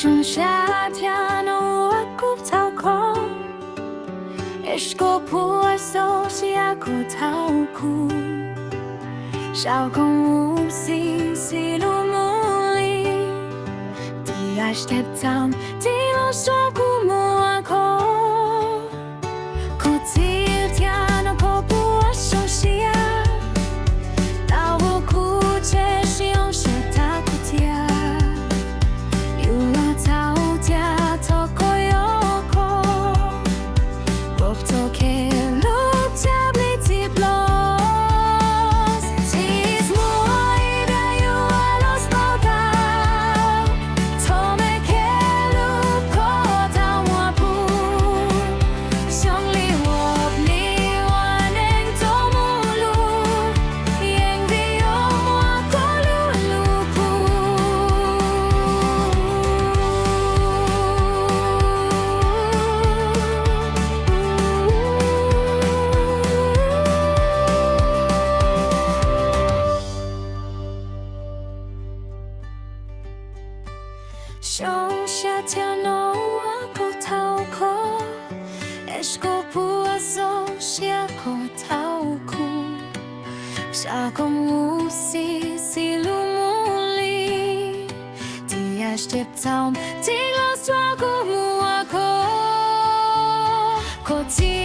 剩下天我骨头空，Eshko puaso si aku tauku Sao không usi si lumuli Di ashtet tam di lo so kumua ko Ko til tiano ko puaso sia Tao ku che si on she ta ku tia Yu lo tao tia to ko yoko Bop to ke lo tia bli ti blo Shong sha tian no aku tau ko Eshko puaso shia ko tau ku Sa kom usi si lumuli Di ashtet taum Di lo swa ko mua ko Ko ti